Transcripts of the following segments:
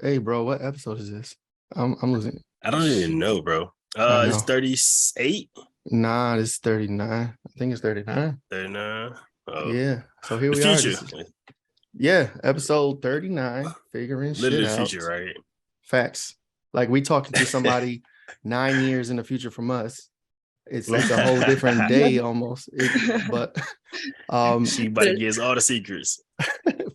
Hey, bro, what episode is this? I'm losing it. I don't even know, bro. I It's know. 38, Nah, it's 39. I think it's 39. 39. Oh, Yeah. So here the we are. future. This is episode 39, figuring shit Literally the out. future, right? Facts. Like we talking to somebody 9 years in the future from us. It's a whole different day almost. But She about to There, get us all the secrets.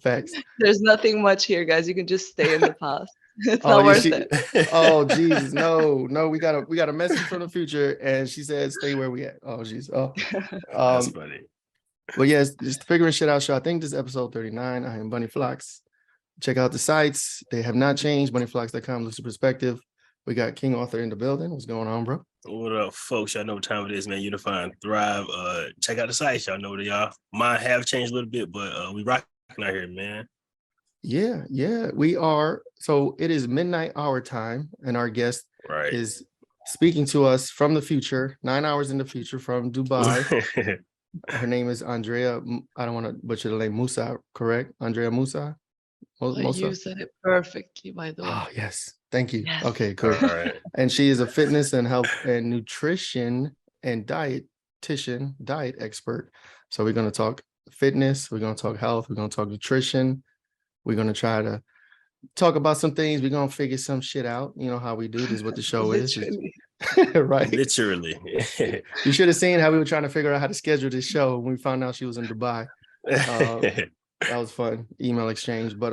facts. there's nothing much here, guys. You can just stay in the past. It's Oh not yeah, worth she. it. Oh Jesus, no. We got a message from the future, and she said, "Stay where we at." Oh jeez. Oh, That's um. funny. Well, yes, just figuring shit out show. I think this is episode 39. I am Bunny Flacs. Check out the sites; they have not changed. BunnyFlacs.com, Lucid Perspective. We got King Author in the building. What's going on, bro? What up, folks? Y'all know what time it is, man. Unify and Thrive. Check out the sites. Y'all know that y'all. Mine have changed a little bit, but we rocking out here, man. Yeah, we are. So it is midnight our time, and our guest Right. is speaking to us from the future, 9 hours in the future from Dubai. Her name is Andrea. I don't want to butcher the name. Moussa, correct? Andrea Moussa. You Moussa. said it perfectly, by the way. Oh yes, thank you. Yes. Okay, All cool. right. And she is a fitness and health and nutrition and dietitian, diet expert. So we're going to talk fitness. We're going to talk health. We're going to talk nutrition. We're going to try to talk about some things. We're going to figure some shit out. You know how we do. This is what the show is. Literally. Right. Literally. You should have seen how we were trying to figure out how to schedule this show when we found out she was in Dubai. That was fun. Email exchange. But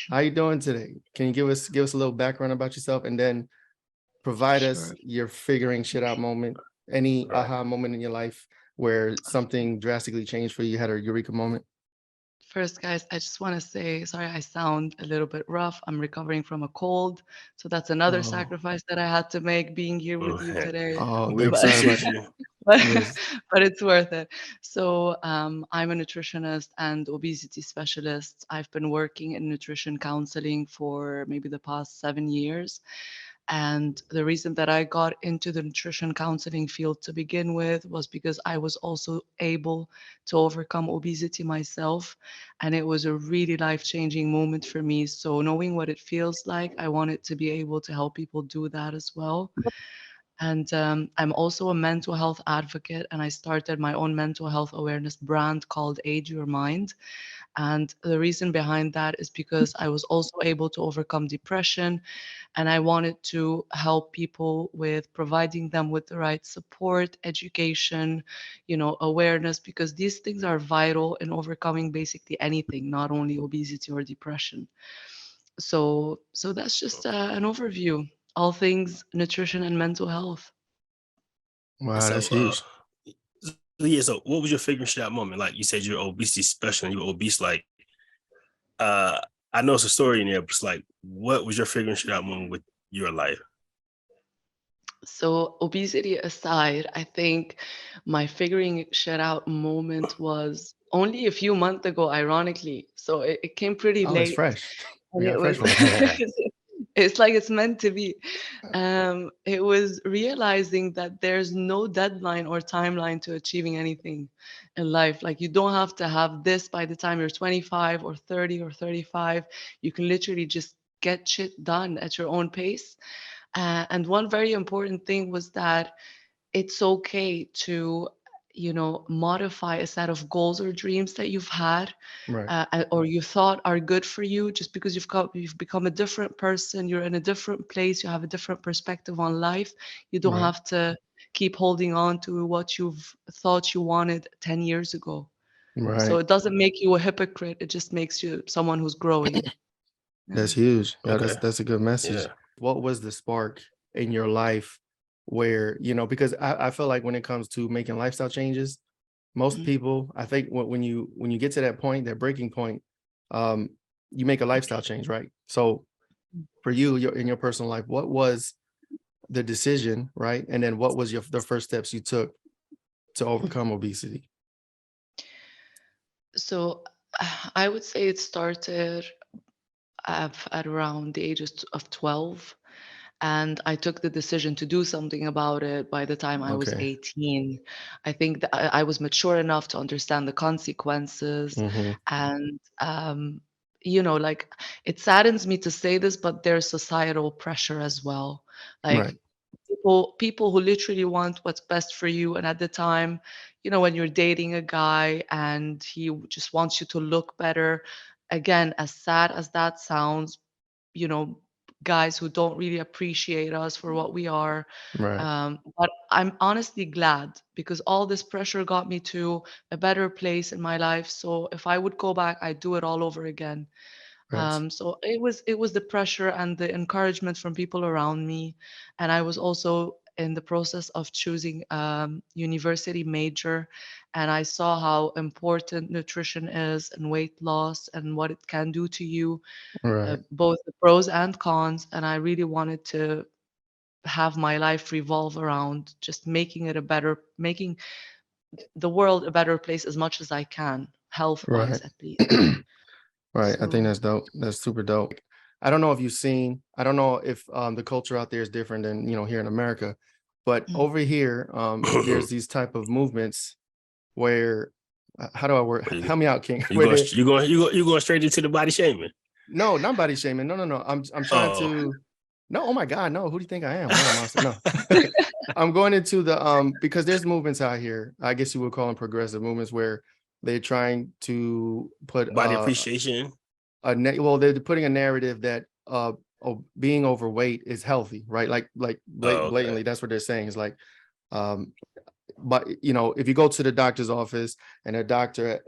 how you doing today? Can you give us a little background about yourself, and then provide us Sure. your figuring shit out moment, any Right. aha moment in your life where something drastically changed for you, had a eureka moment? First, guys, I just want to say sorry, I sound a little bit rough. I'm recovering from a cold. So that's another Oh, sacrifice that I had to make being here with you today. oh, We I'm sorry about appreciate that. you. But, Yes. but it's worth it. So I'm a nutritionist and obesity specialist. I've been working in nutrition counseling for maybe the past 7 years. And the reason that I got into the nutrition counseling field to begin with was because I was also able to overcome obesity myself. And it was a really life-changing moment for me. So knowing what it feels like, I wanted to be able to help people do that as well. And I'm also a mental health advocate, and I started my own mental health awareness brand called Aid Your Mind. And the reason behind that is because I was also able to overcome depression, and I wanted to help people with providing them with the right support, education, awareness, because these things are vital in overcoming basically anything, not only obesity or depression. So that's just an overview. All things nutrition and mental health. Wow, So that's huge. so what was your figuring shit out moment? Like you said you're obesity special and you were obese, like uh I know it's a story in there, but it's like what was your figuring shit out moment with your life? So obesity aside, I think my figuring shit out moment was only a few months ago, ironically. So it came pretty Oh, it's late. fresh. We And got it a fresh was one. it's like it's meant to be. It was realizing that there's no deadline or timeline to achieving anything in life. Like you don't have to have this by the time you're 25 or 30 or 35. You can literally just get shit done at your own pace. And one very important thing was that it's okay to modify a set of goals or dreams that you've had Right. or you thought are good for you. Just because you've become a different person, you're in a different place, you have a different perspective on life, you don't Right. have to keep holding on to what you've thought you wanted 10 years ago. So Right. it doesn't make you a hypocrite, it just makes you someone who's growing. Yeah. That's huge. Yeah, Okay. that's a good message. Yeah. What was the spark in your life where, because I feel like when it comes to making lifestyle changes, most Mhm. people, I think when you get to that point, that breaking point, um, you make a lifestyle change, right? So for you, in your personal life, what was the decision, right? And then what was the first steps you took to overcome obesity? So I would say it started at around the ages of 12. And I took the decision to do something about it by the time I was Okay. 18. I think that I was mature enough to understand the consequences. Mm-hmm. And like, it saddens me to say this, but there's societal pressure as well. Right. Like, people who literally want what's best for you, and at the time, when you're dating a guy and he just wants you to look better, again, as sad as that sounds, you know guys who don't really appreciate us for what we are. Right. But I'm honestly glad, because all this pressure got me to a better place in my life. So if I would go back, I'd do it all over again. Right. So it was the pressure and the encouragement from people around me, and I was also in the process of choosing university major, and I saw how important nutrition is and weight loss and what it can do to you, Right. both the pros and cons. And I really wanted to have my life revolve around just making the world a better place as much as I can, health wise Right. at least. Right. I think So. that's dope. That's super dope. I don't know if you've seen, I don't know if the culture out there is different than, here in America, but Mm. over here, there's these type of movements where, how do I work? you, Help me out, King. you Where going they, you going straight into the body shaming? no, not body shaming. No, no, no. I'm trying Oh, to, no, oh my God, no. Who do you think I am? Andrea Moussa. No. I'm going into the because there's movements out here. I guess you would call them progressive movements where they're trying to put body appreciation. well, they're putting a narrative that being overweight is healthy, right? Like Oh, okay. blatantly, that's what they're saying. Is like, um, but if you go to the doctor's office and a doctor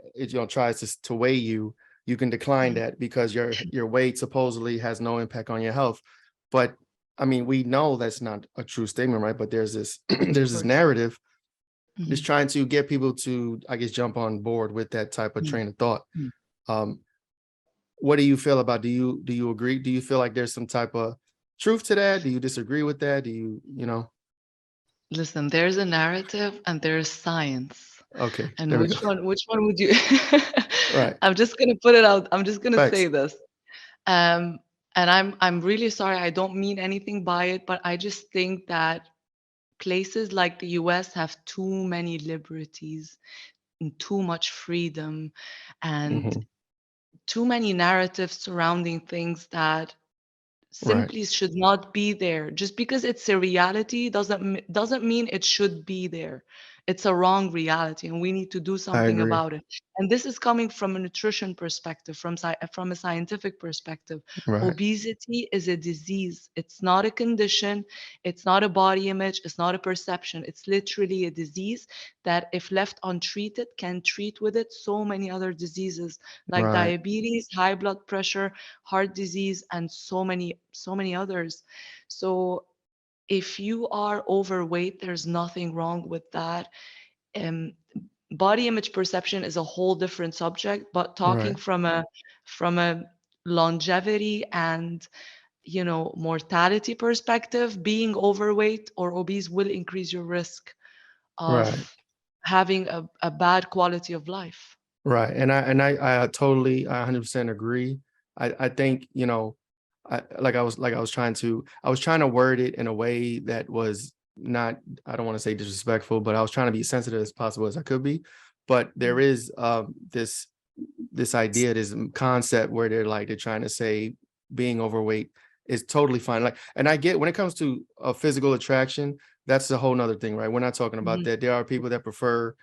tries to weigh you, you can decline Mm. that because your weight supposedly has no impact on your health. But I mean, we know that's not a true statement, right? But there's this Of there's this course. narrative just Mhm. trying to get people to, I guess, jump on board with that type of Mm. train of thought. Mm. Um, what do you feel about? Do you agree? Do you feel like there's some type of truth to that? Do you disagree with that? Do you? Listen, there's a narrative and there's science. Okay, And there we which go. one would you Right. I'm just gonna put it out. I'm just gonna say Facts. this. Um, and I'm really sorry. I don't mean anything by it, but I just think that places like the US have too many liberties and too much freedom and Hmm. too many narratives surrounding things that Right. simply should not be there. Just because it's a reality doesn't mean it should be there. It's a wrong reality, and we need to do I something agree. about it. And this is coming from a nutrition perspective, from a scientific perspective. Right. Obesity is a disease. It's not a condition. It's not a body image. It's not a perception. It's literally a disease that, if left untreated, can treat with it so many other diseases like Right. diabetes, high blood pressure, heart disease, and so many others. So if you are overweight, there's nothing wrong with that. um, Body image perception is a whole different subject, but talking Right. from a longevity and mortality perspective, being overweight or obese will increase your risk of Right. having a bad quality of life. Right. And I totally, I 100% agree. I think, I was trying to word it in a way that was not, I don't want to say disrespectful, but I was trying to be sensitive as possible as I could be. But there Mm. is this idea, this concept where they're trying to say being overweight is totally fine. Like, and I get when it comes to a physical attraction, that's a whole nother thing, right? We're not talking about Mhm. that. There are people that prefer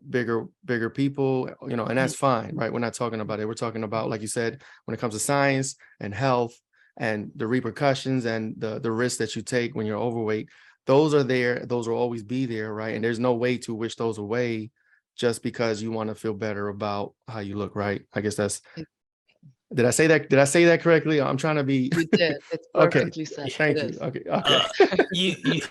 bigger people, and Mhm. that's fine, right? We're not talking about it. We're talking about, like you said, when it comes to science and health and the repercussions and the risks that you take when you're overweight. Those are there. Those will always be there, right? And there's no way to wish those away just because you want to feel better about how you look, right? I guess that's, It- did I say that? Did I say that correctly? I'm trying to be You did. It's okay. perfectly said. It Thank you. is. Okay. Okay. Uh, you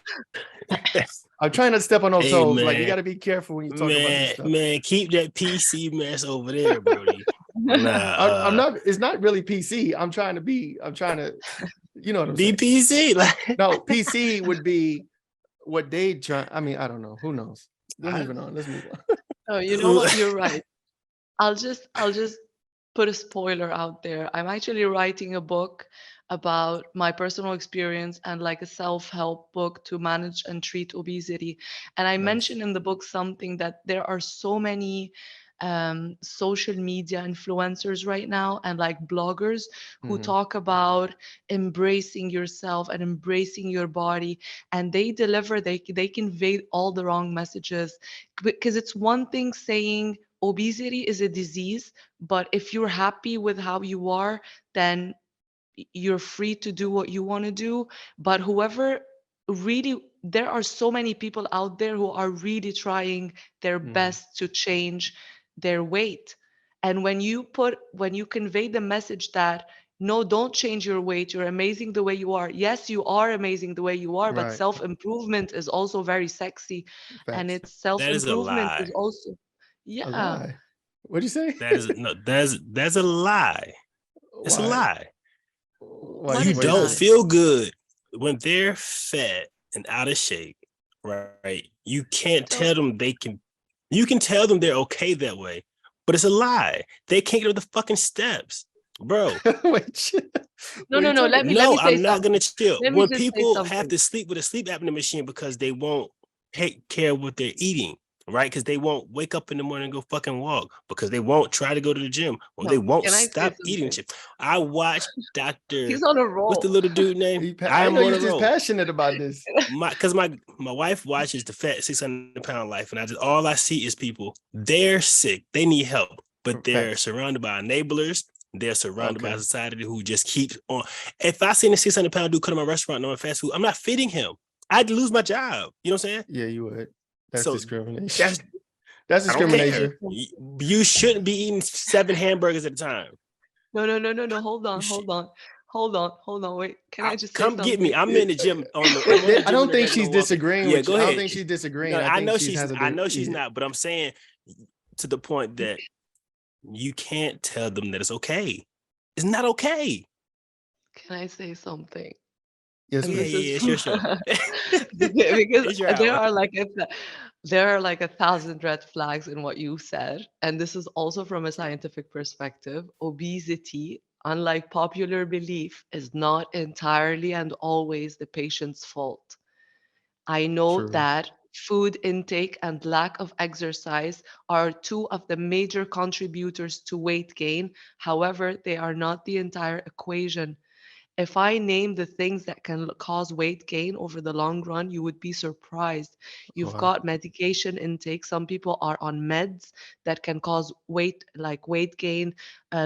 I'm trying not to step on no hey toes. Like, you man, got to be careful when you talk about this man, stuff. man, keep that PC mess over there, Brody. Nah, I'm not, it's not really PC. I'm trying to, you know what I'm saying? BPC, like No, PC would be what they try. I mean, I don't know. Who knows? We're I, moving on. Let's move on. Oh, you know what? You're right. I'll just put a spoiler out there. I'm actually writing a book about my personal experience and like a self-help book to manage and treat obesity. And I Nice. mentioned in the book something that there are so many social media influencers right now and like bloggers who Hmm. talk about embracing yourself and embracing your body, and they convey all the wrong messages, because it's one thing saying obesity is a disease, but if you're happy with how you are, then you're free to do what you want to do. But whoever really, there are so many people out there who are really trying their Hmm. best to change their weight. And when you convey the message that no, don't change your weight, you're amazing the way you are. Yes, you are amazing the way you are, but Right. self improvement is also very sexy. And Facts. it's self That is a improvement is lie. also, A yeah. lie. What'd you say? That is no. That's a lie. It's a Why? lie. Why? What You is a Why you don't say? lie? feel good when they're fat and out of shape, right? You can't So tell them they can. You can tell them they're okay that way, but it's a lie. They can't get up the fucking steps, bro. Wait, shit. no, What are no, you no. talking? Let No, me say I'm not gonna something. chill. Let me When just say people have something. to sleep with a sleep apnea machine because they won't take care of what they're eating, right? Because they won't wake up in the morning and go fucking walk, because they won't try to go to the gym, or they No, won't can I say stop eating something? shit. I watched Dr. He's on a What's the roll. little dude name? I I am know on you're a just roll. passionate about this. My wife watches the Fat 600 Pound Life, and all I see is people. They're sick. They need help, but they're Facts. surrounded by enablers. They're surrounded by a Okay. society who just keeps on. If I seen a 600 pound dude come to my restaurant knowing fast food, I'm not feeding him. I'd lose my job. You know what I'm saying? Yeah, you would. That's So discrimination. that's That's I don't Can I care. say discrimination. something? You shouldn't be eating 7 hamburgers at a time. No, no, no, no, no. Hold You on, should, hold on, hold on, hold on. Wait, can I just say come get me. something? I'm in the gym I'm on the I gym on don't the think regular she's walking. disagreeing Yeah, with go you. I don't ahead. think she's disagreeing. No, I think she's has a I know she's yeah. not, but I'm saying to the point that you can't tell them that it's okay. It's not okay. Can I say something? Yes, And Yeah, this please. is yeah, yeah, sure, sure. because It's your there hour. are like there are like 1,000 red flags in what you said, and this is also from a scientific perspective. Obesity, unlike popular belief, is not entirely and always the patient's fault. I know True. that food intake and lack of exercise are two of the major contributors to weight gain. However, they are not the entire equation. If I name the things that can cause weight gain over the long run, you would be surprised. You've Wow. got medication intake. Some people are on meds that can cause weight gain,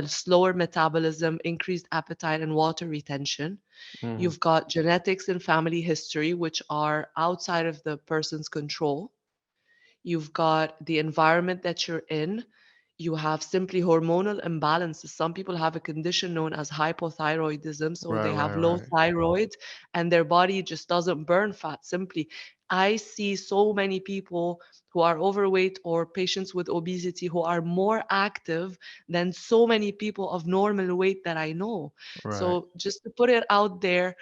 slower metabolism, increased appetite, and water retention. Hmm. You've got genetics and family history, which are outside of the person's control. You've got the environment that you're in. You have simply hormonal imbalances. Some people have a condition known as hypothyroidism, so Right, they have right, low right. thyroid and their body just doesn't burn fat simply. I see so many people who are overweight or patients with obesity who are more active than so many people of normal weight that I know. Right. So just to put it out there,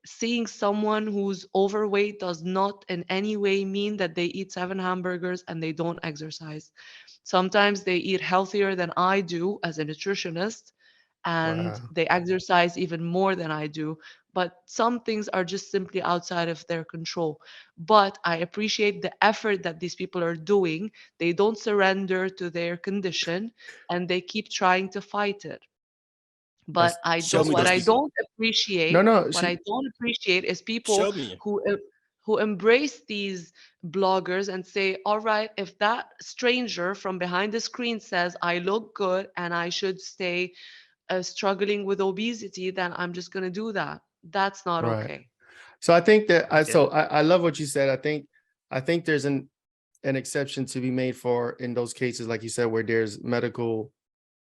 seeing someone who's overweight does not in any way mean that they eat 7 hamburgers and they don't exercise. Sometimes they eat healthier than I do as a nutritionist, and Wow. they exercise even more than I do. But some things are just simply outside of their control. But I appreciate the effort that these people are doing. They don't surrender to their condition and they keep trying to fight it. That's But I Show don't me what those I that's people. don't no, appreciate, no. what I She don't appreciate is people Show me. who embrace these bloggers and say, "All right, if that stranger from behind the screen says I look good and I should stay struggling with obesity, then I'm just going to do that." That's not right. okay. So I think that Yeah. I love what you said. I think there's an exception to be made for in those cases, like you said, where there's medical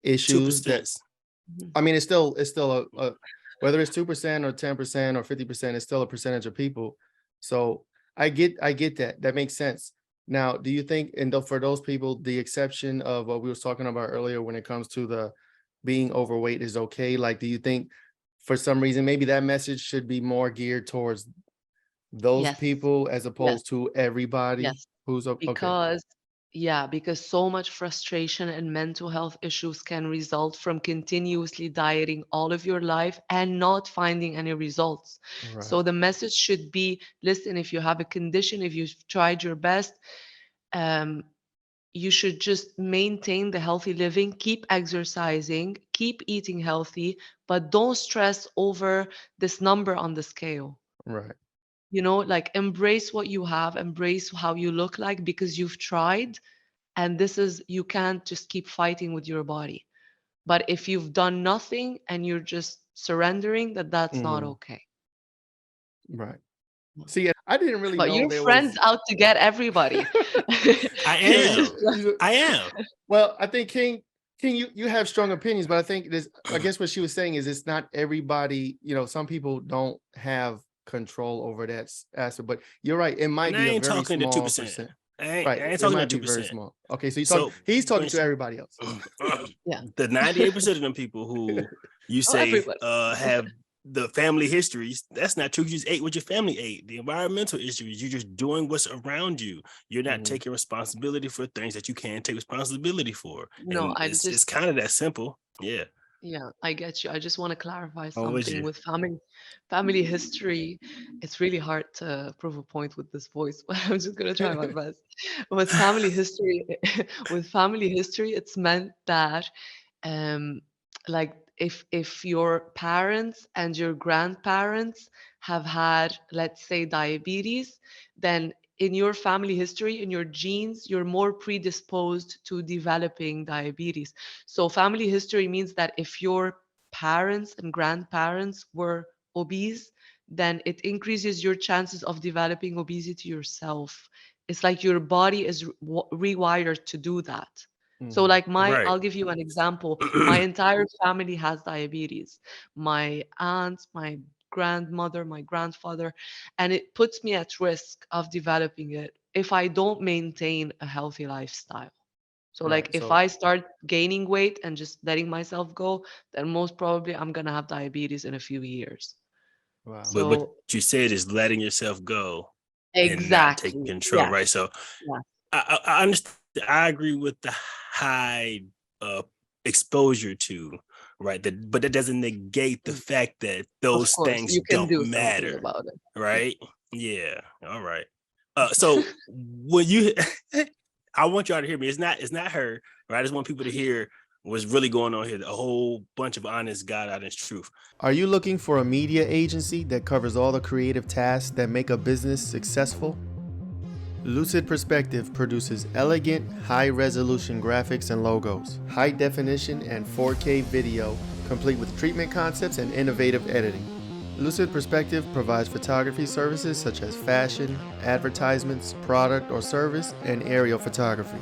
Two issues that percent. Mhm. I mean, it's still a whether it's 2% or 10% or 50%, it's still a percentage of people. So I get that. That makes sense. Now, do you think, and for those people, the exception of what we was talking about earlier when it comes to the being overweight is okay? Like, do you think for some reason maybe that message should be more geared towards those Yes. people as Yes. opposed to everybody Yes. who's okay? Because, yeah, because so much frustration and mental health issues can result from continuously dieting all of your life and not finding any results. Right. So the message should be, listen, if you have a condition, if you've tried your best, um, you should just maintain the healthy living, keep exercising, keep eating healthy, but don't stress over this number on the scale. Right. Like embrace what you have, embrace how you look like because you've tried. And you can't just keep fighting with your body. But if you've done nothing and you're just surrendering, that's not Mhm. okay. Right. See, I didn't really But know your there friend's was. out to get everybody. I Yeah, It's am. just like, I am. well, I think King, you have strong opinions, but I think this. I guess what she was saying is it's not everybody. Some people don't have control over that aspect. But you're right. It might And I be a ain't very talking to small 2%. percent. I ain't, Right. I ain't It talking to might be very 2%. small. Okay, so So he's talking when to everybody else. yeah. the 98% of them people who you Oh, say everybody. have the family histories, that's not true. You just ate what your family ate. The environmental issues, you're just doing what's around you. You're not Mhm. taking responsibility for things that you can't take responsibility for. No, And I it's just, kind of that simple. Yeah. yeah, I get you. I just want to clarify Oh, would something you? with family history. It's really hard to prove a point with this voice, but I'm just gonna try my best. With family history, with family history, it's meant that um like if your parents and your grandparents have had, let's say, diabetes, then in your family history, in your genes, you're more predisposed to developing diabetes. So family history means that if your parents and grandparents were obese, then it increases your chances of developing obesity yourself. It's like your body is rewired to do that. So Mhm. like Right. I'll give you an example. My entire family has diabetes. My aunt, my grandmother, my grandfather, and it puts me at risk of developing it if I don't maintain a healthy lifestyle. So like Right. if So I start gaining weight and just letting myself go, then most probably I'm gonna have diabetes in a few years. wow. But what So you said is letting yourself go and not taking exactly. control, Yes. right? So Yes. I understand. I agree with the high uh, exposure to, right? But that doesn't negate the Mm. fact that Of those course, things you can don't do something matter, about it. Yeah. right? Yeah. All right. So when you, I want y'all to hear me. It's not her, right? I just want people to hear what's really going on here. A whole bunch of honest, God honest truth. Are you looking for a media agency that covers all the creative tasks that make a business successful? Lucid Perspective produces elegant, high-resolution graphics and logos, high-definition and 4K video, complete with treatment concepts and innovative editing. Lucid Perspective provides photography services such as fashion, advertisements, product or service, and aerial photography.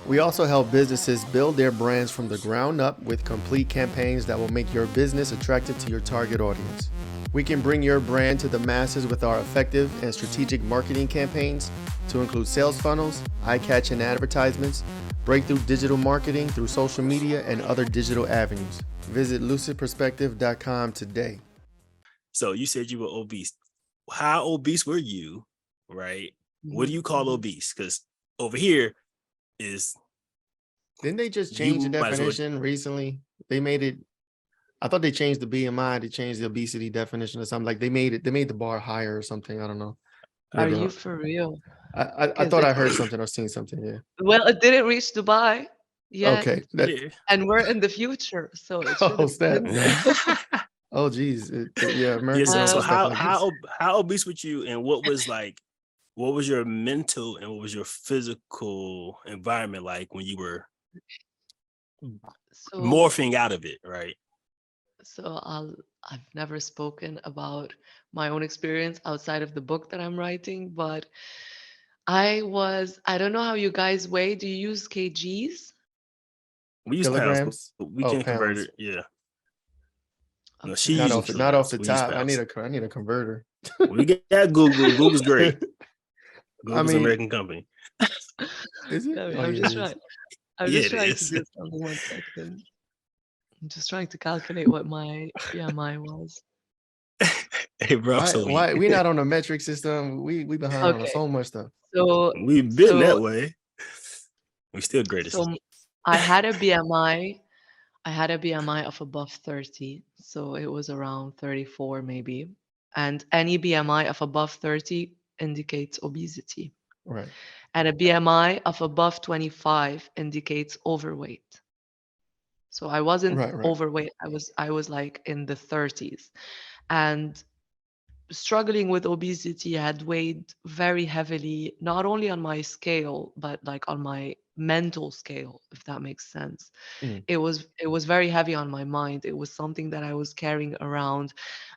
We also help businesses build their brands from the ground up with complete campaigns that will make your business attractive to your target audience. We can bring your brand to the masses with our effective and strategic marketing campaigns to include sales funnels, eye-catching advertisements, breakthrough digital marketing through social media, and other digital avenues. Visit lucidperspective.com today. So you said you were obese. How obese were you, right? What do Mhm, you call mhm. obese? Because over here is Didn't they just you change the might as well. definition recently? They made it, I thought they changed the BMI to change the obesity definition or something. Like they made the bar higher or something. I don't know. Are Maybe you for real? I Because thought I it's heard something or seen something. Yeah. well, it didn't reach Dubai yet, Okay. That Yeah. and we're in the future, so it should oh have snap. been. Oh geez. Yeah, Yeah. American So government's Um, how definitely how obese were you, and what was your mental and what was your physical environment like when you were so morphing out of it, right? I've never spoken about my own experience outside of the book that I'm writing, but I don't know how you guys weigh. Do you use kgs? We use pounds, but kilograms. we Oh, can convert pounds. it. Yeah. No, she Okay. using Not off kilograms. the We use top. pounds. I need a converter. We got Google. Google's great. I Google's an mean, American company. is it? I mean, Oh yeah, it is. I'm Yeah, just it trying to is. do something. 1 second. I'm just trying to calculate what my BMI was. Hey, bro, I'm so weak. Why we not on a metric system? We behind on Okay. so much stuff. So We've been so that way. We still so greatest. I had a BMI. I had a BMI of above 30, so it was around 34 maybe. And any BMI of above 30 indicates obesity. Right. and a BMI of above 25 indicates overweight. So I wasn't Right, right. overweight. I was like in the 30s. And struggling with obesity had weighed very heavily, not only on my scale, but like on my mental scale, if that makes sense. Mm, It was very heavy on my mind. It was something that I was carrying around.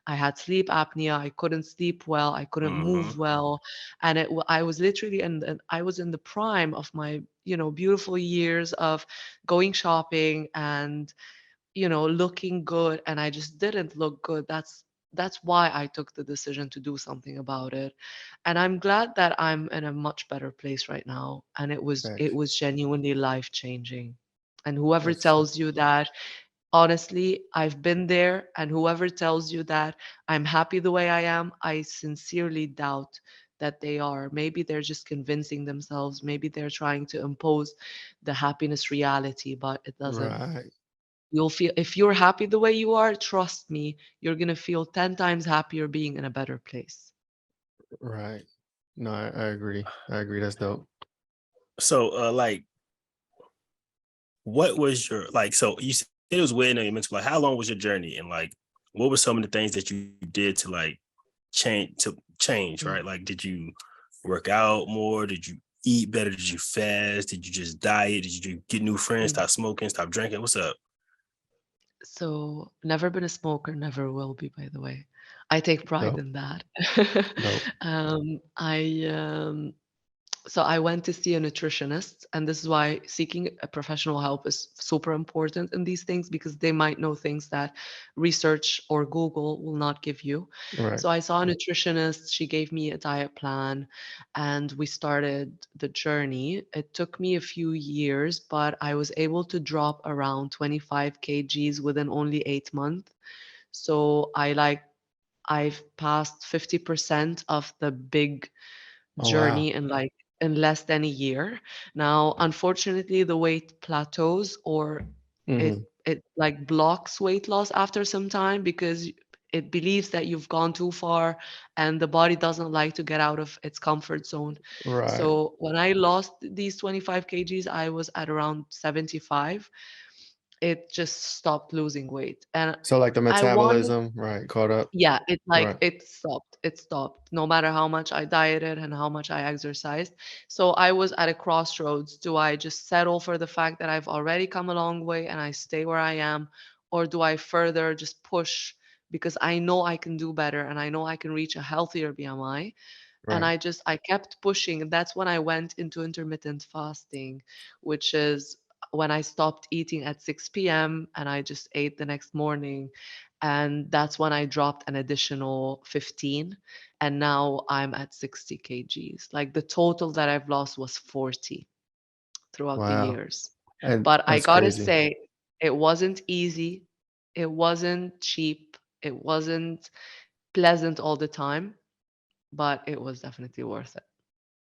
I had sleep apnea. I couldn't sleep well. I couldn't Mm-hmm. move well, and I was literally I was in the prime of my beautiful years of going shopping and looking good, and I just didn't look good. That's why I took the decision to do something about it. And I'm glad that I'm in a much better place right now. And it facts. was genuinely life changing. And whoever That's tells you that, honestly, I've been there, and whoever tells you that I'm happy the way I am, I sincerely doubt that they are. Maybe they're just convincing themselves, maybe they're trying to impose the happiness reality, but it doesn't. right, You'll feel, if you're happy the way you are, trust me, you're going to feel 10 times happier being in a better place. right. No, I agree. I agree. That's dope. So, like, what was your like? So you said it was weird in your mental. Like, how long was your journey, and like, what were some of the things that you did to like change? Mm. Right? Like, did you work out more? Did you eat better? Did you fast? Did you just diet? Did you get new friends? Mm. Stop smoking? Stop drinking? What's up? So, never been a smoker, never will be, by the way. I take pride Dope, in that. dope. I So I went to see a nutritionist, and this is why seeking a professional help is super important in these things, because they might know things that research or Google will not give you. Right, So I saw a nutritionist, she gave me a diet plan, and we started the journey. It took me a few years, but I was able to drop around 25 kgs within only 8 months. So I've passed 50% of the big oh wow. journey in less than a year. Now, unfortunately, the weight plateaus, or Hmm. it like blocks weight loss after some time, because it believes that you've gone too far, and the body doesn't like to get out of its comfort zone. Right. So when I lost these 25 kgs, I was at around 75. It just stopped losing weight. And So like the I wanted metabolism, right, caught up. yeah, it like Right, it stopped. It stopped. No matter how much I dieted and how much I exercised. So I was at a crossroads. Do I just settle for the fact that I've already come a long way and I stay where I am? Or do I further just push, because I know I can do better and I know I can reach a healthier BMI? And right, I kept pushing, and that's when I went into intermittent fasting, which is when I stopped eating at 6 p.m. and I just ate the next morning. And that's when I dropped an additional 15, and now I'm at 60 kgs. Like, the total that I've lost was 40 throughout the wow. years. And But I that's gotta crazy. say, it wasn't easy, it wasn't cheap, it wasn't pleasant all the time, but it was definitely worth it.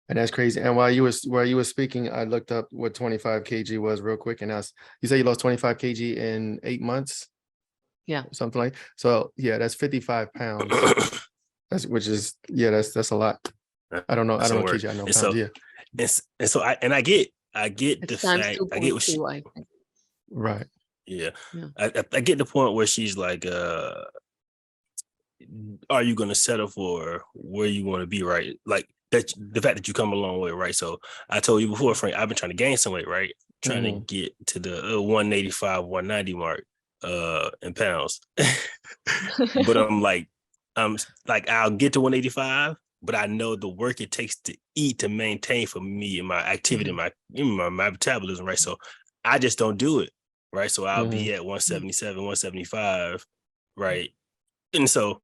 And that's crazy. And while you were speaking, I looked up what 25 kg was real quick, and that's you say you lost 25 kg in 8 months, Yeah. something like. So yeah, that's 55 pounds. That's which is yeah, that's a lot. I don't Some know work. kg, I know And pounds. so Yeah, and so I get the It's times fact, I get what 2.2, I think. right, yeah. Yeah. I get the point where she's like, are you going to settle for where you want to be, right? Like that, the fact that you come a long way, right? So I told you before, Frank, I've been trying to gain some weight, right? Trying to hmm, get to the 185, 190 mark in pounds. But I'm like, I'll get to 185, but I know the work it takes to eat to maintain for me and my activity, Mhm. my metabolism, right? So I just don't do it, right? So I'll hmm, be at Yeah. 177, 175, right? And so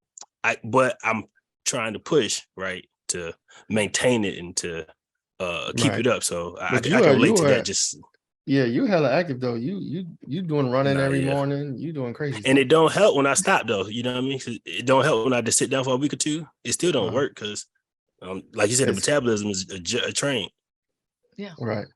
but I'm trying to push, right, to maintain it and to keep right. it up. So But I can relate you to that. are Just yeah, you hella active though. You doing running nah, every yeah. morning. You doing crazy And stuff. it don't help when I stop though. You know what I mean? 'Cause it don't help when I just sit down for a week or two. It still don't Uh, work because, like you said, the it's metabolism is a train. Yeah. right.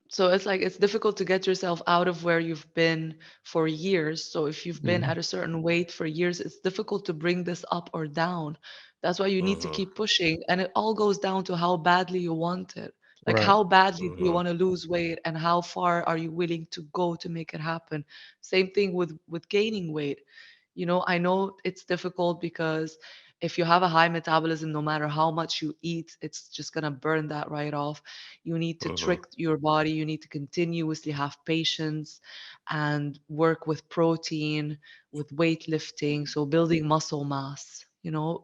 So it's like it's difficult to get yourself out of where you've been for years. So if you've been Hmm. at a certain weight for years, it's difficult to bring this up or down. That's why you need to Mm-hmm. keep pushing. And it all goes down to how badly you want it. Like, Right. how badly do you Mm-hmm. want to lose weight, and how far are you willing to go to make it happen? Same thing with gaining weight. I know it's difficult because if you have a high metabolism, no matter how much you eat, it's just going to burn that right off. You need to Mm-hmm. trick your body. You need to continuously have patience and work with protein, with weightlifting, so building muscle mass,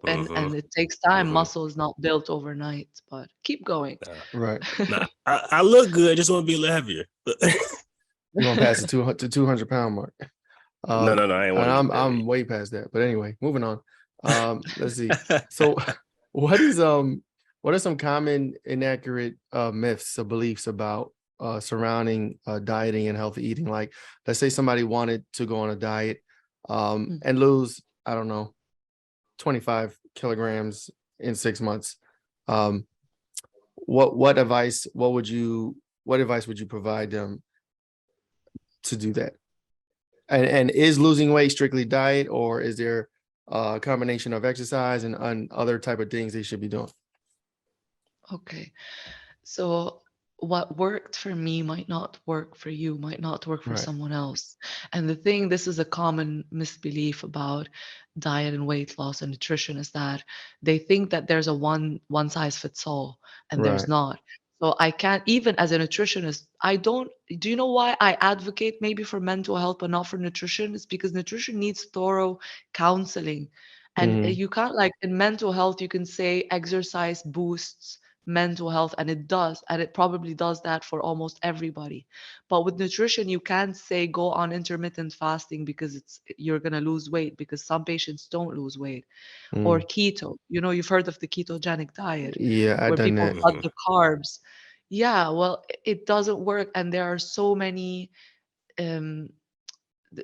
Mm-hmm. and it takes time. Mm-hmm. Muscle is not built overnight, but keep going. Nah, Right. nah. I look good. I just want to be a little heavier. You're gonna pass the 200 pound mark. No, no, no. I ain't And want to look that I'm way. way past that. But anyway, moving on. Let's see. So what is what are some common inaccurate myths or beliefs about surrounding dieting and healthy eating? Like, let's say somebody wanted to go on a diet Mm. and lose, I don't know, 25 kilograms in 6 months. Um, what advice would you provide them to do that? And is losing weight strictly diet, or is there a combination of exercise and other type of things they should be doing? Okay. So what worked for me might not work for you, might not work for Right. someone else. And this is a common misbelief about diet and weight loss and nutrition, is that they think that there's a one size fits all, and there's Right. not. So I can't, even as a nutritionist, I don't, do you know why I advocate maybe for mental health but not for nutrition? It's because nutrition needs thorough counseling. And Hmm. you can't, like, in mental health, you can say exercise boosts mental health, and it does, and it probably does that for almost everybody. But with nutrition, you can't say go on intermittent fasting because you're going to lose weight, because some patients don't lose weight. Or Mm. keto, you've heard of the ketogenic diet, Yeah, I where done people that. cut Mm-hmm. the carbs. Yeah, well, it doesn't work, and there are um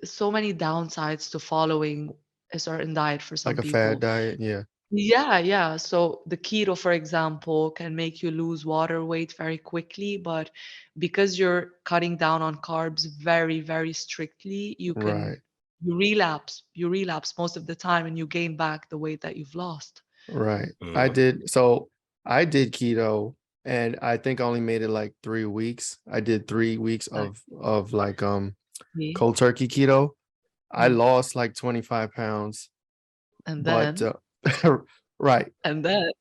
so many downsides to following a certain diet for Like some a fad people. diet. Yeah. Yeah, yeah. So the keto, for example, can make you lose water weight very quickly, but because you're cutting down on carbs very, very strictly, Right. you relapse most of the time, and you gain back the weight that you've lost. Right. I Mm-hmm. did. So I did keto, and I think I only made it like 3 weeks. I did 3 weeks Like, of like me. cold turkey keto. I Mm. lost like 25 pounds, And but then, right. and then.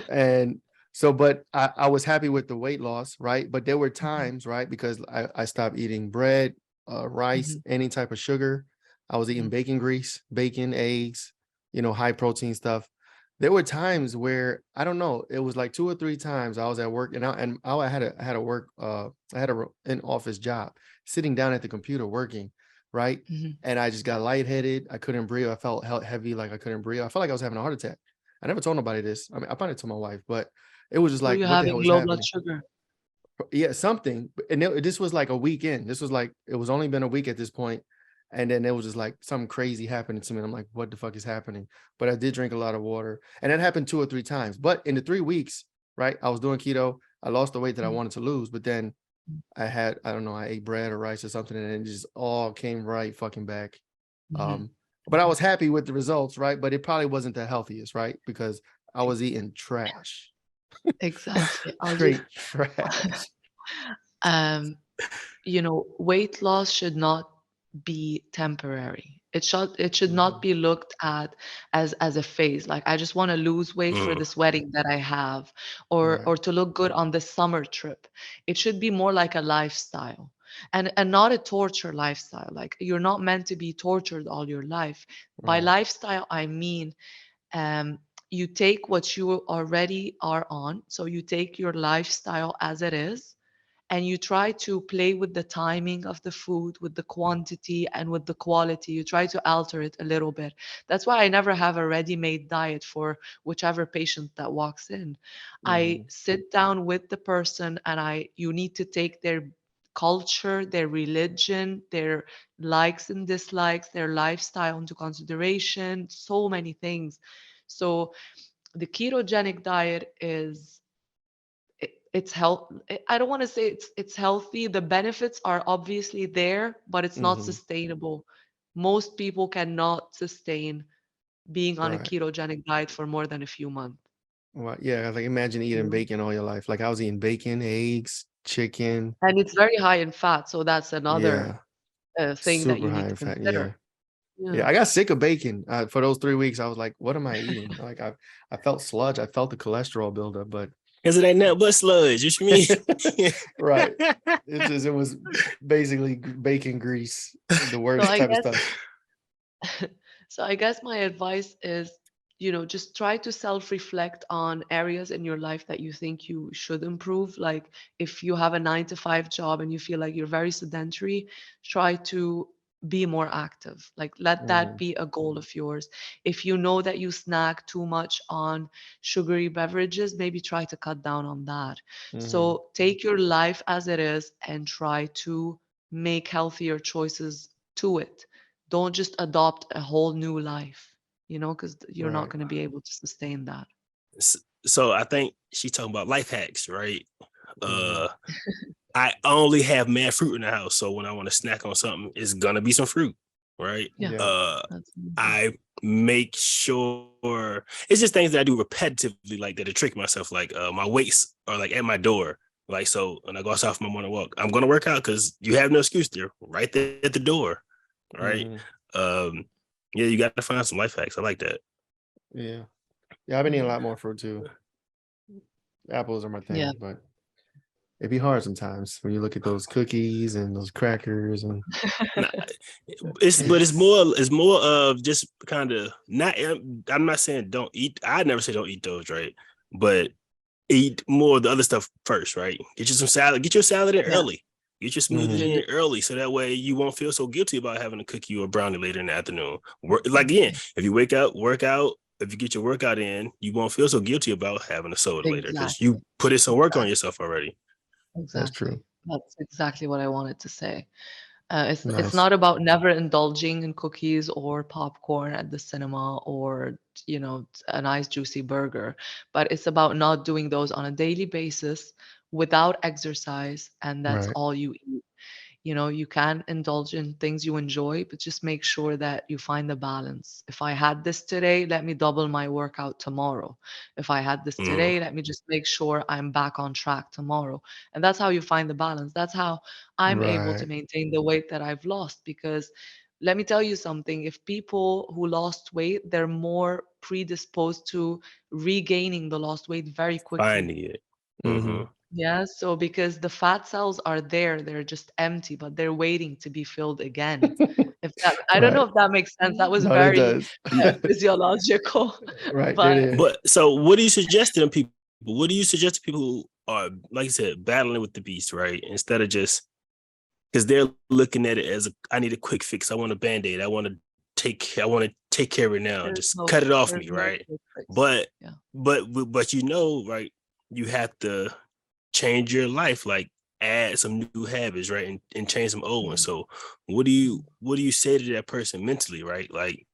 And so, but I was happy with the weight loss, right? But there were Mhm, times, right, because I stopped eating bread, rice, mhm, any type of sugar. I was eating mhm, bacon grease, bacon, eggs, high protein stuff. There were times where I don't know, it was like 2 or 3 times I was at work, and I had a work I had an office job, sitting down at the computer working, right? mhm. And I just got lightheaded. I couldn't breathe. I felt heavy, like I couldn't breathe. I felt like I was having a heart attack. I never told nobody this. I mean, I probably told my wife, but it was just Were like, you what the hell having is low blood happening? sugar? Yeah, something. And this was like a weekend. This was like, it was only been a week at this point. And then it was just like something crazy happening to me. And I'm like, what the fuck is happening? But I did drink a lot of water. And that happened 2 or 3 times. But in the 3 weeks, right, I was doing keto. I lost the weight that I Mhm, wanted to lose. But then I don't know, I ate bread or rice or something. And it just all came right fucking back. mhm, Um, but I was happy with the results, right? But it probably wasn't the healthiest, right? Because I mhm. was eating trash, Exactly. I'll just straight trash. um weight loss should not be temporary. It should not Mhm. be looked at as a phase. Like, I just want to lose weight for Mm-hmm. this wedding that I have, or Right, to look good on this summer trip. It should be more like a lifestyle, and not a torture lifestyle. Like, you're not meant to be tortured all your life. By right, lifestyle, I mean, you take what you already are on. So you take your lifestyle as it is, and you try to play with the timing of the food, with the quantity, and with the quality. You try to alter it a little bit. That's why I never have a ready-made diet for whichever patient that walks in. I mhm, sit down with the person, and you need to take their culture, their religion, their likes and dislikes, their lifestyle into consideration, so many things. So the ketogenic diet is, it's health. I don't want to say it's healthy. The benefits are obviously there, but it's not mhm, sustainable. Most people cannot sustain being on a right. ketogenic diet for more than a few months. Well, yeah, like imagine eating Yeah. bacon all your life. Like I was eating bacon, eggs, chicken. And it's very high in fat, so that's another Yeah, thing that super you high need to in fat. consider. Yeah. Yeah, Yeah. I got sick of bacon for those 3 weeks. I was like, "What am I eating?" Like I felt sludge. I felt the cholesterol buildup, but Because it ain't nothing but sludge. What you mean? right, it was basically bacon grease, the So worst I type of guess stuff. so I guess my advice is, just try to self-reflect on areas in your life that you think you should improve. Like if you have a 9 to 5 job and you feel like you're very sedentary, try to be more active. Like let that Mhm, be a goal of yours. If you know that you snack too much on sugary beverages, maybe try to cut down on that. mhm. So take your life as it is and try to make healthier choices to it. Don't just adopt a whole new life, because you're not Right. going to be able to sustain that. So I think she's talking about life hacks, right? Mhm. Uh, I only have mad fruit in the house, so when I want to snack on something, it's gonna be some fruit, right? Yeah, Yeah. Uh, that's amazing. I make sure it's just things that I do repetitively, like that to trick myself. Like my weights are like at my door. Like so, when I go outside for my morning walk, I'm gonna work out because you have no excuse there, right there at the door, right? Mhm. Um, yeah, you got to find some life hacks. I like that. Yeah. Yeah, I've been eating a Mhm. lot more fruit too. Apples are my Yeah. thing, but it'd be hard sometimes when you look at those cookies and those crackers and Nah, it's more of just kind of not. I'm not saying don't eat. I never say don't eat those, right? But eat more of the other stuff first, right? Get you some salad. Get your salad in Yeah. early. Get your smoothie Mhm. Good. in early, so that way you won't feel so guilty about having a cookie or a brownie later in the afternoon. Like again, if you wake up, work out. If you get your workout in, you won't feel so guilty about having a soda later because Exactly. you put in some work on Exactly. yourself already. That's Exactly. true. That's exactly what I wanted to say. It's Nice. not about never indulging in cookies or popcorn at the cinema or a nice juicy burger, but it's about not doing those on a daily basis without exercise, and that's Right. all you eat. You can indulge in things you enjoy, but just make sure that you find the balance. If I had this today, let me double my workout tomorrow. If I had this Mm, today, let me just make sure I'm back on track tomorrow. And that's how you find the balance. That's how I'm able to Right. maintain the weight that I've lost. Because let me tell you something, if people who lost weight, they're more predisposed to regaining the lost weight very quickly. finding it. Mm-hmm. Mhm. Yeah, so because the fat cells are there, they're just empty, but they're waiting to be filled again. If that, I don't know Right. if that makes sense. That was No, it very does. physiological, Right, it but is. But so, what do you suggest to them people? What do you suggest to people who are, like you said, battling with the beast, right? Instead of just because they're looking at it as I need a quick fix. I want a band-aid. I want to take care of it now. there's Just no cut it off there's me, no right? quick fix. But Yeah. but right? You have to change your life, like add some new habits, right? And change some old ones. Mhm, So mhm. what do you say to that person mentally, right? Like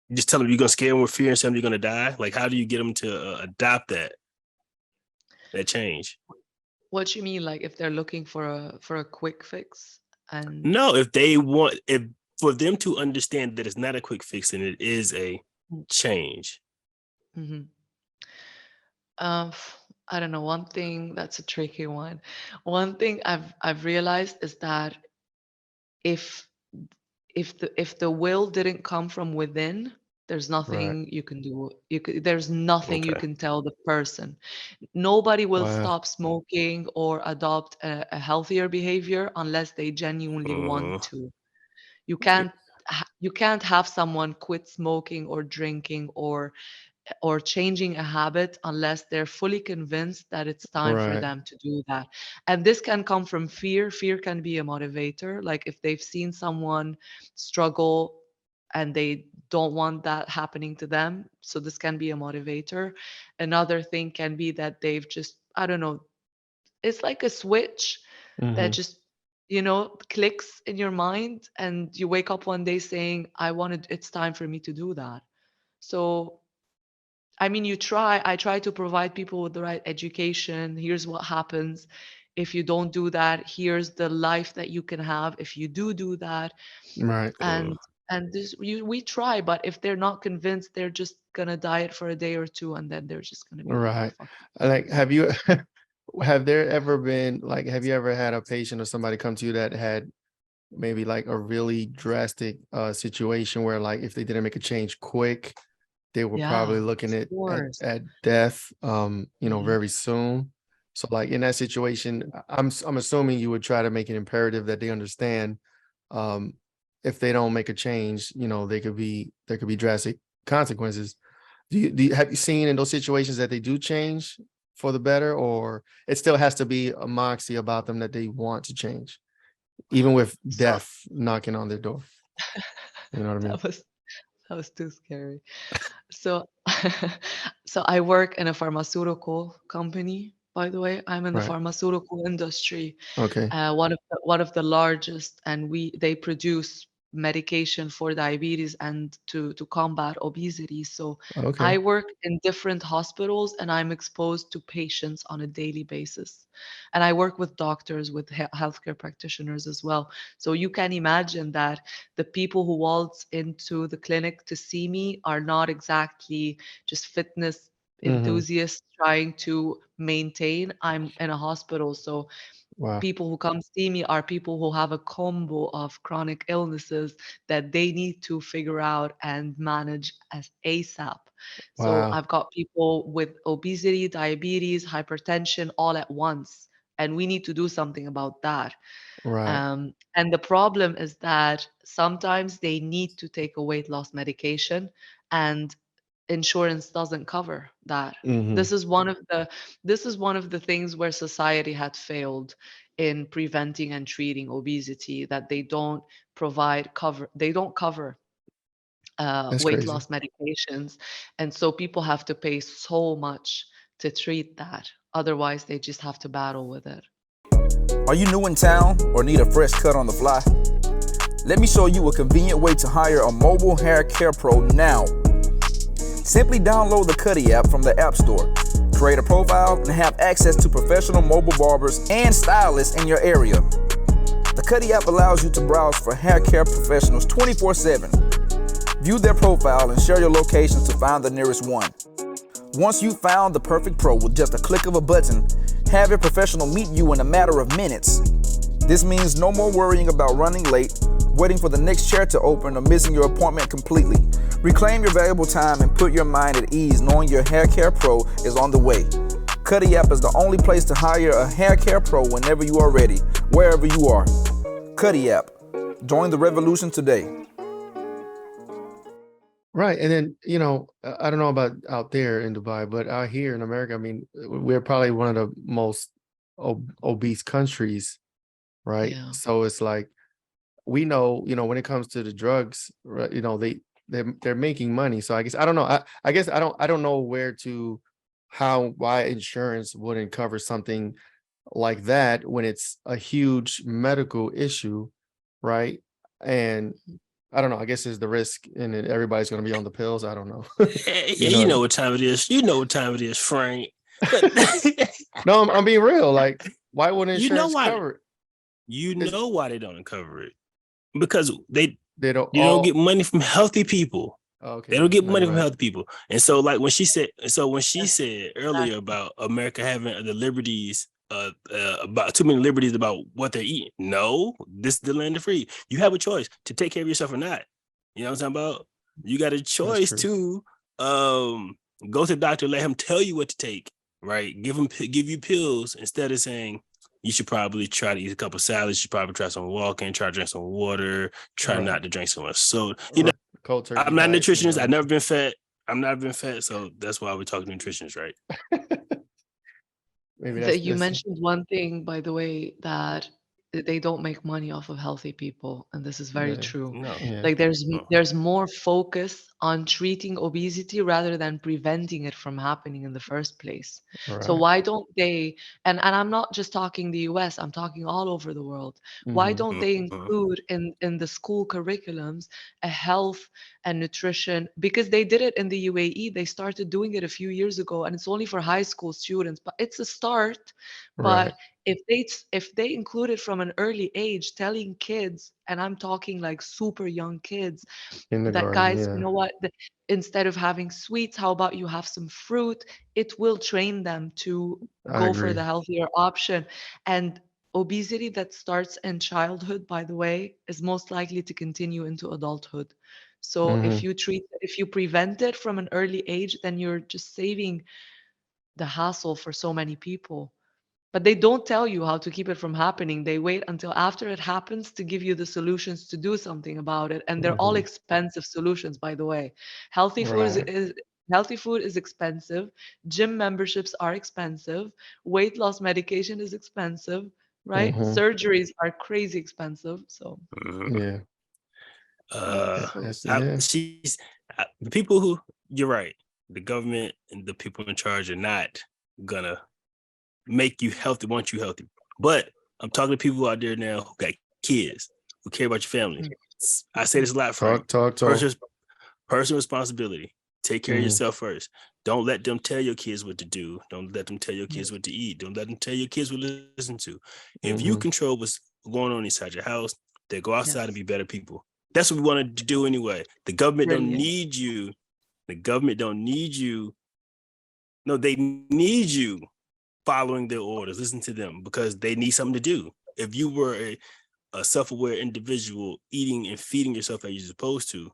you just tell them you're gonna scare them with fear and tell them you're gonna die. Like how do you get them to adopt that change? What you mean, like if they're looking for a quick fix and No, if they want, if for them to understand that it's not a quick fix and it is a change. Mhm. Um, I don't know. One thing that's a tricky one. One thing I've realized is that if if the will didn't come from within, there's Right. nothing you can do. There's nothing you Okay. can tell the person. Nobody will Wow. stop smoking or adopt a healthier behavior unless they genuinely want Uh, to. You can't have someone quit smoking or drinking or changing a habit unless they're fully convinced that it's time for Right. them to do that. And this can come from fear. Fear can be a motivator. Like if they've seen someone struggle and they don't want that happening to them. So this can be a motivator. Another thing can be that they've just, I don't know, it's like a switch that Mhm. just clicks in your mind and you wake up one day saying it's time for me to do that. So I mean, I try to provide people with the right education. Here's what happens if you don't do that. Here's the life that you can have if you do that. Right. And And we try, but if they're not convinced, they're just gonna diet for a day or two, and then they're just gonna be like, Right. "Fuck." Like, have you have there ever been like have you ever had a patient or somebody come to you that had maybe like a really drastic situation where like if they didn't make a change quick, they were Yeah, probably of looking course. at death Yeah. very soon. So like in that situation, I'm assuming you would try to make it imperative that they understand um if they don't make a change, there could be drastic consequences. Have you seen in those situations that they do change for the better, or it still has to be a moxie about them that they want to change, even with So death knocking on their door? You know what I mean? that was that was too scary. So, so I work in a pharmaceutical company. By the way, I'm in the Right. pharmaceutical industry, Okay. one of the largest, and they produce medication for diabetes and to combat obesity. So Okay. I work in different hospitals, and I'm exposed to patients on a daily basis, and I work with doctors, with healthcare practitioners as well. So you can imagine that the people who waltz into the clinic to see me are not exactly just fitness Hmm. enthusiasts trying to maintain. I'm in a hospital, so Wow. people who come see me are people who have a combo of chronic illnesses that they need to figure out and manage as ASAP. So Wow. I've got people with obesity, diabetes, hypertension all at once, and we need to do something about that. Right. And the problem is that sometimes they need to take a weight loss medication, and insurance doesn't cover that. Hmm. This is one of the things where society had failed in preventing and treating obesity, that they don't cover That's weight crazy. loss medications, and so people have to pay so much to treat that. Otherwise, they just have to battle with it. Are you new in town or need a fresh cut on the fly? Let me show you a convenient way to hire a mobile hair care pro now. Simply download the Cuddy app from the App Store. Create a profile and have access to professional mobile barbers and stylists in your area. The Cuddy app allows you to browse for hair care professionals 24/7. View their profile and share your locations to find the nearest one. Once you've found the perfect pro with just a click of a button, have your professional meet you in a matter of minutes. This means no more worrying about running late, waiting for the next chair to open, or missing your appointment completely. Reclaim your valuable time and put your mind at ease knowing your hair care pro is on the way. Cuddy app is the only place to hire a hair care pro whenever you are ready, wherever you are. Cuddy app. Join the revolution today. Right. And then, I don't know about out there in Dubai, but out here in America, I mean, we're probably one of the most obese countries, right? Yeah. So it's like we know, when it comes to the drugs, right, they're making money. So I guess I don't know. I guess I don't know why insurance wouldn't cover something like that when it's a huge medical issue, right? And I don't know. I guess there's the risk, and everybody's going to be on the pills. I don't know. Yeah, you know what time it is. You know what time it is, Frank. But No, I'm being real. Like, why wouldn't you know insurance why? cover it? You It's, know why they don't cover it? Because they don't you don't all. get money from healthy people. They Okay, don't get no, you're money from right. healthy people. And so, like when she Yes, said earlier exactly. about America having the liberties, about too many liberties about what they're eating. No, this is the land of free. You have a choice to take care of yourself or not. You know what I'm talking about? You got a That's choice true. to go to the doctor, let him tell you what to take, right? Give you pills instead of saying you should probably try to eat a couple salads. You should probably try some walking, try to drink some water, try Right, not to drink so much. So, right. Cold turkey I'm not a diet, nutritionist. I've never everything. been fat. I'm not been fat. So that's why we talk to nutritionists, right? Maybe That that's you that's mentioned one thing, by the way, that they don't make money off of healthy people, and this is very yeah, true. No. yeah, Like No. there's more focus on treating obesity rather than preventing it from happening in the first place. So right. why don't they, and I'm not just talking the US, I'm talking all over the world. Why Hmm. don't they Mhm. include in the school curriculums a health and nutrition? Because they did it in the UAE. They started doing it a few years ago, and it's only for high school students, but it's a start. Right. But if they include it from an early age, telling kids, and I'm talking like super young kids, that Kindergarten, guys, you yeah. know what, instead of having sweets, how about you have some fruit? It will train them to I go for agree. the healthier option. And obesity that starts in childhood, by the way, is most likely to continue into adulthood. So Hmm. if you prevent it from an early age, then you're just saving the hassle for so many people. But they don't tell you how to keep it from happening. They wait until after it happens to give you the solutions to do something about it. And they're all Hmm. expensive solutions, by the way. Healthy food is, Right. is healthy food is expensive. Gym memberships are expensive. Weight loss medication is expensive, right? Hmm. Surgeries are crazy expensive. So Mhm. Yeah. yeah, so That's yeah. The people who, you're right, the government and the people in charge are not gonna make you healthy, want you healthy. But I'm talking to people out there now who got kids, who care about your family. mm, I say this a lot, Frank. Talk, talk, talk. Personal, personal responsibility. Take care of Hmm. yourself first. Don't let them tell your kids what to do. Don't let them tell your kids yes, what to eat. Don't let them tell your kids what to listen to. If you Hmm. control what's going on inside your house, they go outside and yes, be better people. That's what we wanted to do anyway. The government don't brilliant. need you. The government don't need you. No, they need you following their orders. Listen to them because they need something to do. If you were a self-aware individual eating and feeding yourself as you're supposed to,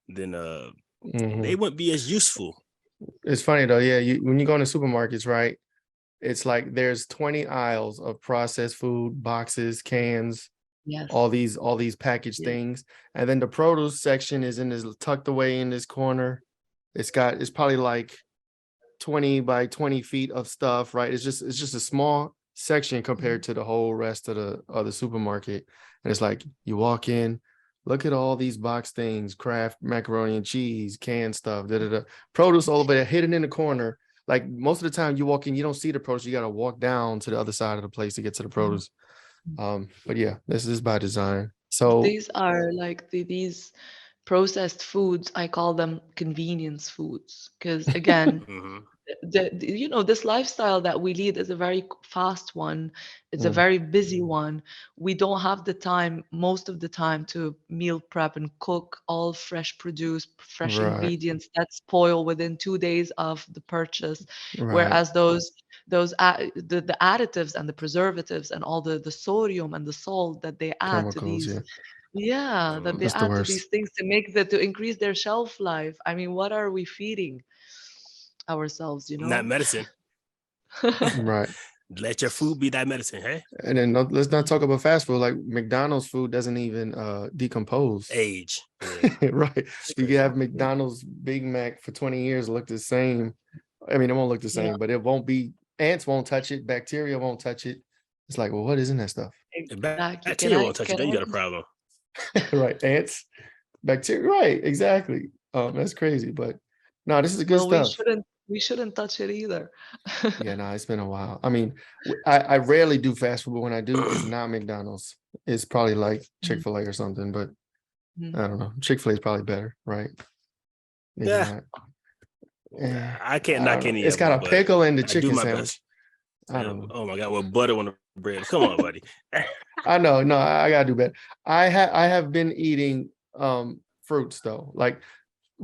then they Hmm. wouldn't be as useful. It's funny though. Yeah, when you go into supermarkets, right? It's like there's 20 aisles of processed food, boxes, cans, Yes, all these packaged yes. things, and then the produce section is in this tucked away in this corner. It's probably like 20 by 20 feet of stuff, right? It's just a small section compared Mhm. to the whole rest of the supermarket. And it's like you walk in, look at all these box things, Kraft macaroni and cheese, canned stuff, da da da. Produce all over there hidden in the corner. Like most of the time you walk in, you don't see the produce. You gotta walk down to the other side of the place to get to the Mhm. produce. But yeah, this is by design. So These are like these processed foods. I call them convenience foods because again, Mhm. you know, this lifestyle that we lead is a very fast one. It's a mm, very busy one. We don't have the time most of the time to meal prep and cook all fresh produce, fresh right, ingredients that spoil within 2 days of the purchase. right. Whereas the additives and the preservatives and all the sodium and the salt that they add to Chemicals, these, yeah. yeah, that they Mhm. That's the add to worst. these things to make that to increase their shelf life. I mean, what are we feeding ourselves, you Not know? medicine. Right. Let your food be that medicine, hey? And then let's not talk about fast food. Like McDonald's food doesn't even decompose. Age. Yeah. Right. It's You can crazy. have McDonald's Big Mac for 20 years, look the same. I mean, it won't look the Yeah, same, but it won't be, ants won't touch it, bacteria won't touch it. It's like, well, what is in that stuff? If exactly. bacteria won't touch it, Can then you I got a just problem. Right. Ants, bacteria. Right. Exactly. That's crazy. But no, this is good well, stuff. we shouldn't touch it either. Yeah, no, it's been a while. I mean, I rarely do fast food, but when I do, it's not McDonald's. It's probably like Mhm, Chick-fil-A or something, but mhm. I don't know. Chick-fil-A is probably better, right? Maybe Yeah, not. Eh, I can't I don't knock know. any It's of got them, a but pickle in the I do chicken my best. sandwich. I don't know. Oh my god, with butter on the bread. Come on, buddy. I know. No, I gotta do better. I have been eating fruits though. Like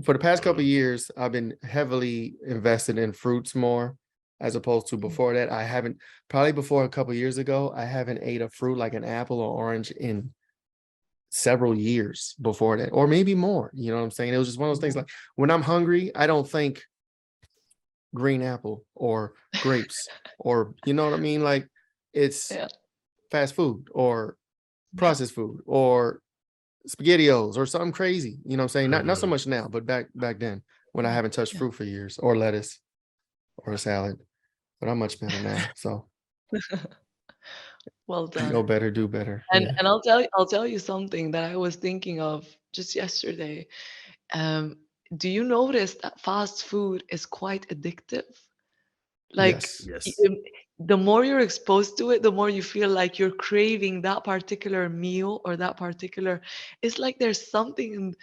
for the past couple of Mhm. years, I've been heavily invested in fruits more as opposed to Mhm. before that. I haven't probably before a couple of years ago, I haven't ate a fruit like an apple or orange in several years before that, or maybe more. You know what I'm saying? It was just one of those things Yeah. like when I'm hungry, I don't think green apple or grapes or you know what I mean? Like it's Yeah. fast food or Yeah. processed food or spaghettios or something crazy. You know what I'm saying? Not so Mhm. much now, but back then when I Mhm. haven't touched Yeah. fruit for years or lettuce or a salad. But I'm much better now. So Well know done. better, do better. And Yeah. I'll tell you something that I was thinking of just yesterday. Um, do you notice that fast food is quite addictive? Like, Yes. Yes. the more you're exposed to it, the more you feel like you're craving that particular meal or that particular. It's like there's something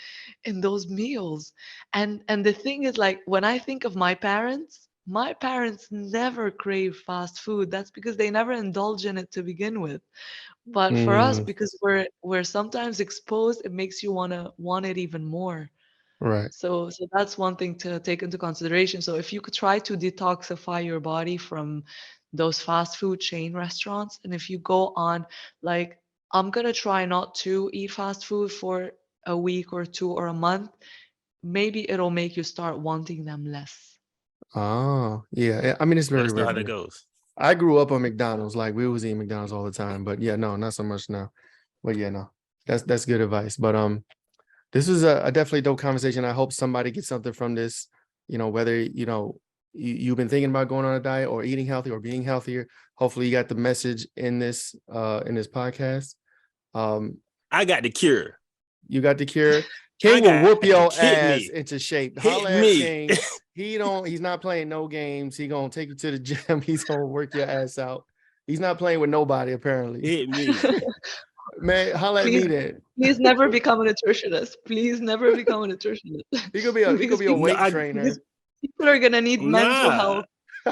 in those meals, and the thing is, like when I think of my parents, My parents never crave fast food. That's because they never indulge in it to begin with. But for us, Mm, because we're sometimes exposed, it makes you wanna want it even more. right. So that's one thing to take into consideration. So if you could try to detoxify your body from those fast food chain restaurants, and if you go on, like, I'm gonna try not to eat fast food for a week or two or a month, maybe it'll make you start wanting them less. Oh, yeah. I mean, it's Let very us know rare how for that me. goes. I grew up on McDonald's. Like we was eating McDonald's all the time. But yeah, no, not so much now. But yeah, no, that's good advice. But this was a definitely dope conversation. I hope somebody gets something from this. Whether you've been thinking about going on a diet or eating healthy or being healthier. Hopefully, you got the message in this podcast. Um, I got the cure. you got the cure. I King will got whoop your hit ass me. into shape. Hit Holla at me. King. He's not playing no games. He gonna take you to the gym. He's gonna work your ass out. He's not playing with nobody, apparently. Hit me. Man, holla at Please, me then. please never become a nutritionist. Please never become a nutritionist. He could be a because No, weight because trainer. people are gonna need mental nah. health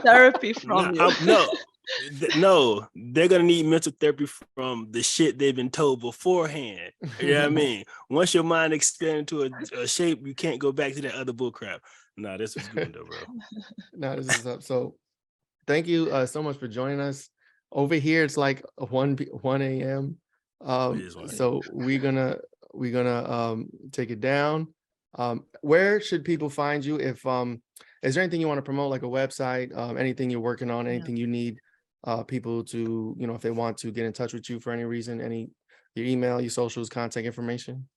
therapy from Nah, you. no, they're gonna need mental therapy from the shit they've been told beforehand. You know what I mean? Once your mind expands into a shape, you can't go back to that other bull crap. Nah, this was good though, bro. No, this is up. So thank you so much for joining us. Over here, it's like 1 a.m. It is one. So we're gonna take it down. Where should people find you? If is there anything you want to promote, like a website, anything you're working on, Yeah. anything you need people to, if they want to get in touch with you for any reason, your email, your socials, contact information?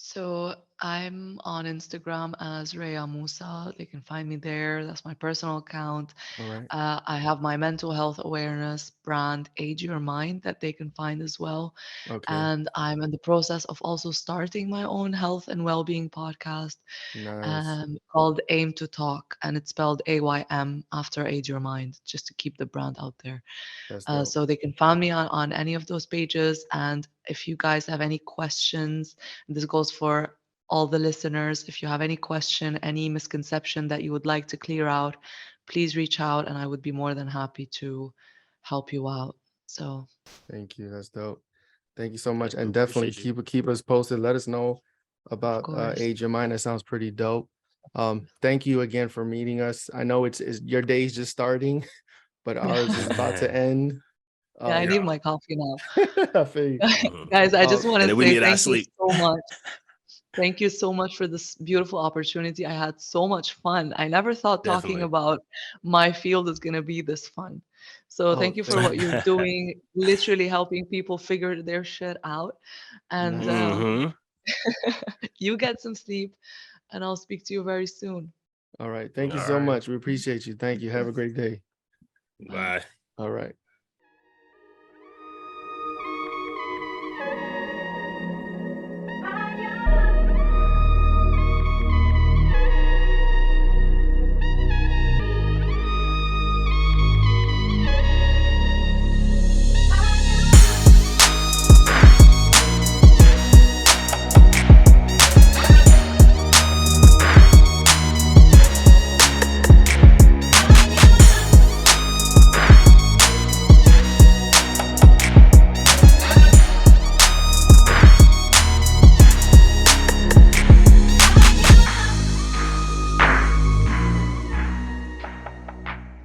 So I'm on Instagram as Andrea Moussa. They can find me there. That's my personal account. All right. I have my mental health awareness brand, Age Your Mind, that they can find as well. Okay. And I'm in the process of also starting my own health and well-being podcast Nice. called Aim to Talk, and it's spelled AYM after Age Your Mind, just to keep the brand out there. That's dope. So they can find me on any of those pages. And if you guys have any questions, and this goes for all the listeners, if you have any question, any misconception that you would like to clear out, please reach out and I would be more than happy to help you out. So Thank you. That's dope. Thank you so much. We And definitely appreciate you. keep us posted. Let us know of about course, Age Your Mind. That sounds pretty dope. Thank you again for meeting us. I know it's your day's just starting, but ours is about to end. yeah, I need Yeah. my coffee now. I feel you. Guys, I just want And to then we say need our thank you sleep. so much. Thank you so much for this beautiful opportunity. I had so much fun. I never thought talking Definitely. about my field is going to be this fun. So Oh, thank you for what you're doing, literally helping people figure their shit out. And nice. you get some sleep, and I'll speak to you very soon. All right. Thank you All so right. much. We appreciate you. Thank you. Have a great day. Bye. Bye. All right.